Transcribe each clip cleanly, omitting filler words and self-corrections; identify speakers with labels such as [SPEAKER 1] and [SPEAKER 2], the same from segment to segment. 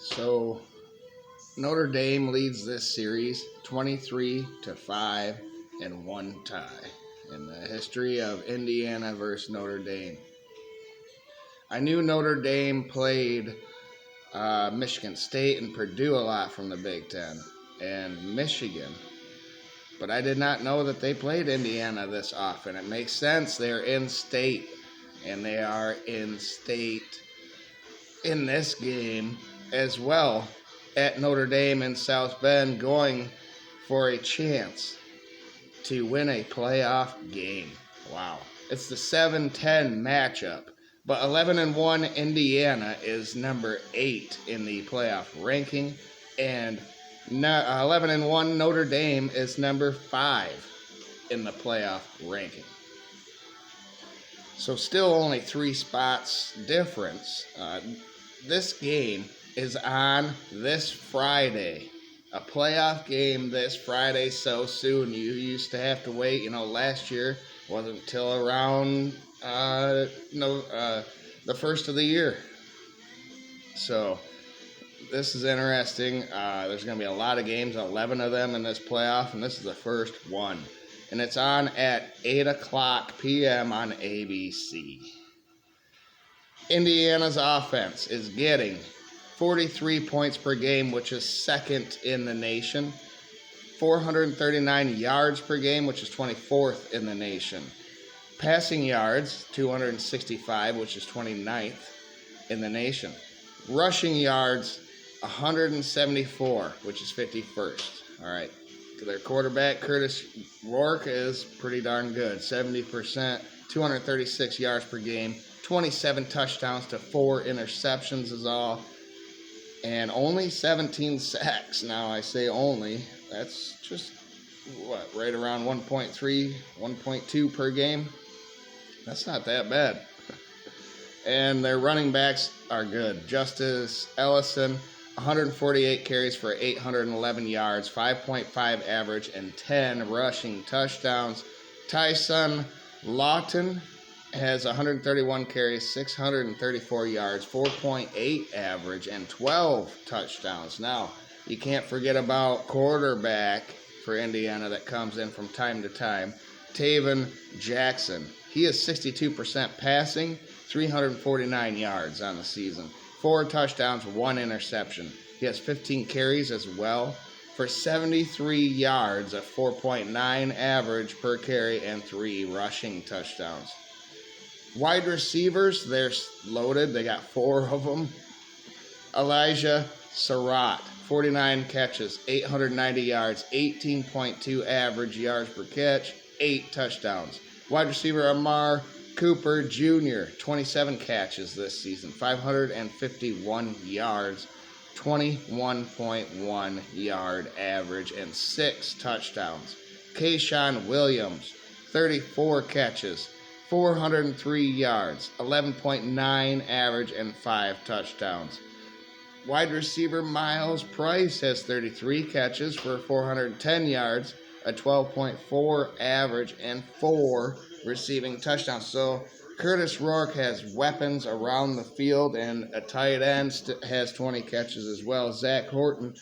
[SPEAKER 1] So Notre Dame leads this series 23-5 and one tie in the history of Indiana versus Notre Dame. I knew Notre Dame played Michigan State and Purdue a lot from the Big Ten and Michigan, but I did not know that they played Indiana this often. It makes sense. They're in state, and they are in state in this game as well at Notre Dame in South Bend, going for a chance to win a playoff game. Wow. It's the 7-10 matchup. But 11-1 Indiana is number 8 in the playoff ranking, and 11-1 Notre Dame is number 5 in the playoff ranking. So still only 3 spots difference. This game is on this Friday. A playoff game this Friday so soon. You used to have to wait, last year wasn't until around the first of the year. So this is interesting. There's going to be a lot of games, 11 of them in this playoff, and this is the first one. And it's on at 8 o'clock p.m. on ABC. Indiana's offense is getting 43 points per game, which is second in the nation. 439 yards per game, which is 24th in the nation. Passing yards, 265, which is 29th in the nation. Rushing yards, 174, which is 51st. All right. Their quarterback, Curtis Rourke, is pretty darn good. 70%, 236 yards per game, 27 touchdowns to 4 interceptions is all. And only 17 sacks. Now, I say only. That's just, right around 1.3, 1.2 per game? That's not that bad. And their running backs are good. Justice Ellison, 148 carries for 811 yards, 5.5 average, and 10 rushing touchdowns. Tyson Lawton has 131 carries, 634 yards, 4.8 average, and 12 touchdowns. Now, you can't forget about quarterback for Indiana that comes in from time to time, Taven Jackson. He is 62% passing, 349 yards on the season, 4 touchdowns, 1 interception. He has 15 carries as well for 73 yards, a 4.9 average per carry, and 3 rushing touchdowns. Wide receivers, they're loaded. They got 4 of them. Elijah Surratt, 49 catches, 890 yards, 18.2 average yards per catch, 8 touchdowns. Wide receiver Amar Cooper Jr., 27 catches this season, 551 yards, 21.1 yard average, and 6 touchdowns. Kayshawn Williams, 34 catches, 403 yards, 11.9 average, and 5 touchdowns. Wide receiver Miles Price has 33 catches for 410 yards, a 12.4 average, and 4 receiving touchdowns. So Curtis Rourke has weapons around the field, and a tight end has 20 catches as well. Zach Horton,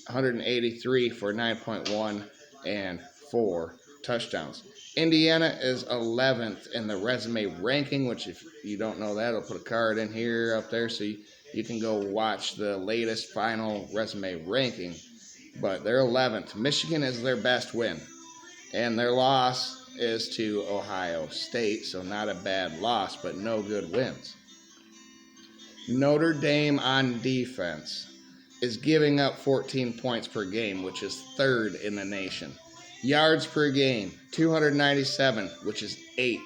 [SPEAKER 1] 183 for 9.1 and 4 touchdowns. Indiana is 11th in the resume ranking, which if you don't know that, I'll put a card in here up there so you can go watch the latest final resume ranking. But they're 11th. Michigan is their best win, and their loss is to Ohio State, so not a bad loss, but no good wins. Notre Dame on defense is giving up 14 points per game, which is 3rd in the nation. Yards per game, 297, which is 8th.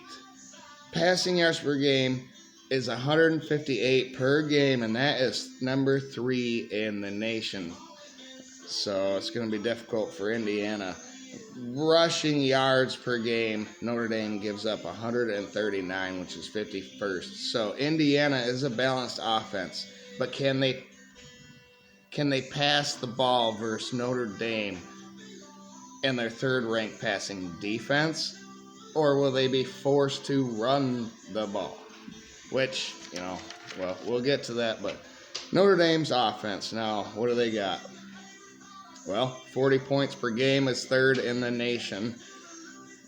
[SPEAKER 1] Passing yards per game is 158 per game, and that is number 3 in the nation. So it's going to be difficult for Indiana. Rushing yards per game, Notre Dame gives up 139, which is 51st. So Indiana is a balanced offense, but can they pass the ball versus Notre Dame and their 3rd-ranked passing defense? Or will they be forced to run the ball? Which, we'll get to that, but Notre Dame's offense now, what do they got? Well, 40 points per game is third in the nation.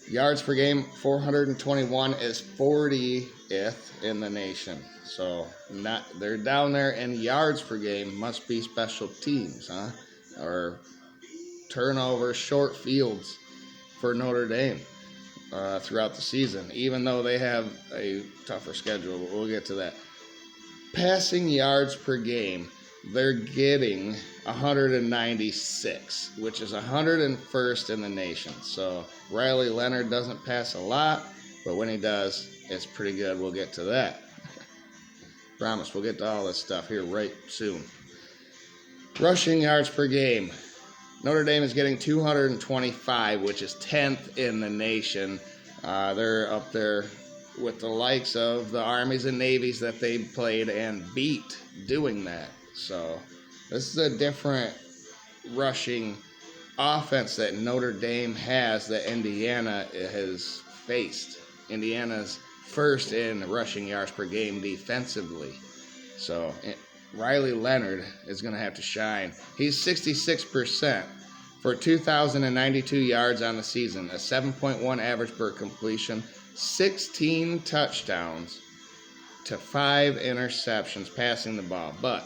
[SPEAKER 1] Yards per game, 421 is 40th in the nation. So they're down there in yards per game. Must be special teams, huh? Or turnovers, short fields for Notre Dame throughout the season, even though they have a tougher schedule. But we'll get to that. Passing yards per game, they're getting 196, which is 101st in the nation. So Riley Leonard doesn't pass a lot, but when he does, it's pretty good. We'll get to that. Promise, we'll get to all this stuff here right soon. Rushing yards per game. Notre Dame is getting 225, which is 10th in the nation. They're up there with the likes of the Armies and Navies that they played and beat doing that. So this is a different rushing offense that Notre Dame has that Indiana has faced. Indiana's first in rushing yards per game defensively. So Riley Leonard is going to have to shine. He's 66% for 2,092 yards on the season, a 7.1 average per completion, 16 touchdowns to 5 interceptions passing the ball. But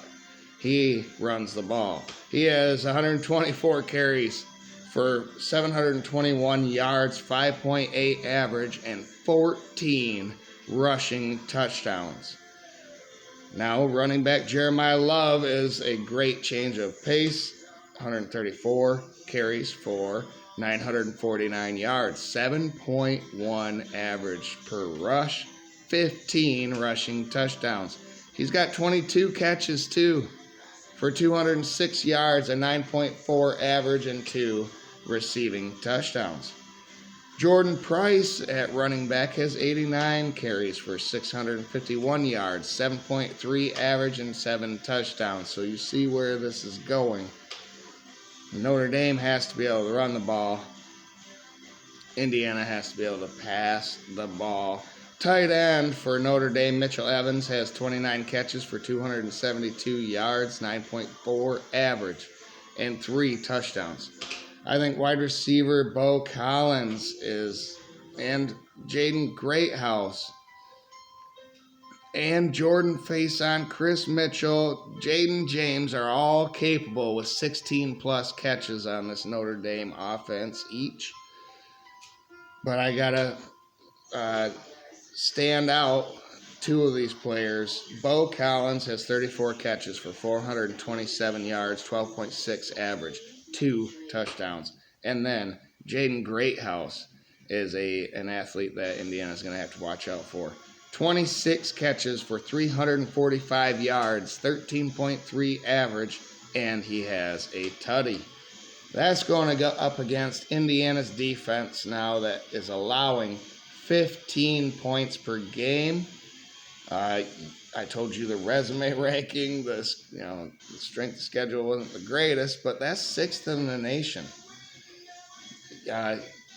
[SPEAKER 1] he runs the ball. He has 124 carries for 721 yards, 5.8 average, and 14 rushing touchdowns. Now, running back Jeremiah Love is a great change of pace. 134 carries for 949 yards, 7.1 average per rush, 15 rushing touchdowns. He's got 22 catches, too, for 206 yards, a 9.4 average, and 2 receiving touchdowns. Jordan Price at running back has 89 carries for 651 yards, 7.3 average, and 7 touchdowns. So you see where this is going. Notre Dame has to be able to run the ball. Indiana has to be able to pass the ball. Tight end for Notre Dame, Mitchell Evans, has 29 catches for 272 yards, 9.4 average, and 3 touchdowns. I think wide receiver Bo Collins and Jaden Greathouse and Jordan Faison, Chris Mitchell, Jaden James are all capable with 16-plus catches on this Notre Dame offense each. But I got to stand out 2 of these players. Bo Collins has 34 catches for 427 yards, 12.6 average, 2 touchdowns. And then Jaden Greathouse is an athlete that Indiana's going to have to watch out for. 26 catches for 345 yards, 13.3 average, and he has a tutty. That's going to go up against Indiana's defense now that is allowing 15 points per game. I told you the resume ranking, the strength of schedule wasn't the greatest, but that's 6th in the nation.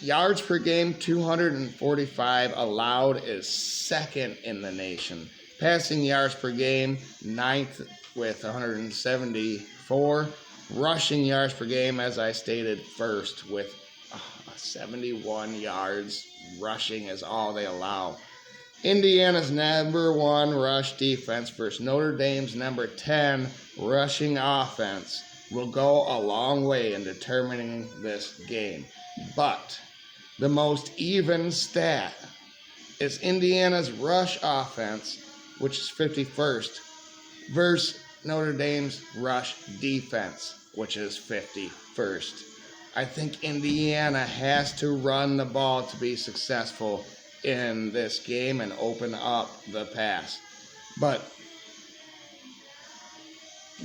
[SPEAKER 1] Yards per game, 245 allowed is 2nd in the nation. Passing yards per game, 9th with 174. Rushing yards per game, as I stated, 1st with 71 yards. Rushing is all they allow. Indiana's number 1 rush defense versus Notre Dame's number 10 rushing offense will go a long way in determining this game. But the most even stat is Indiana's rush offense, which is 51st, versus Notre Dame's rush defense, which is 51st. I think Indiana has to run the ball to be successful in this game and open up the pass. But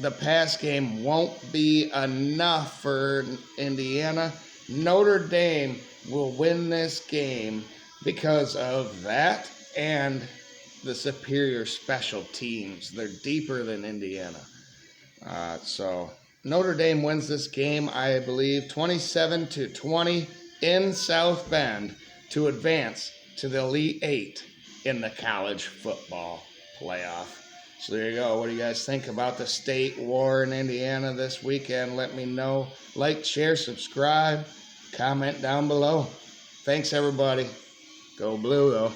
[SPEAKER 1] the pass game won't be enough for Indiana. Notre Dame will win this game because of that and the superior special teams. They're deeper than Indiana. So Notre Dame wins this game, I believe, 27-20 in South Bend to advance to the Elite Eight in the college football playoff. So there you go. What do you guys think about the state war in Indiana this weekend? Let me know. Like, share, subscribe, comment down below. Thanks, everybody. Go Blue, though.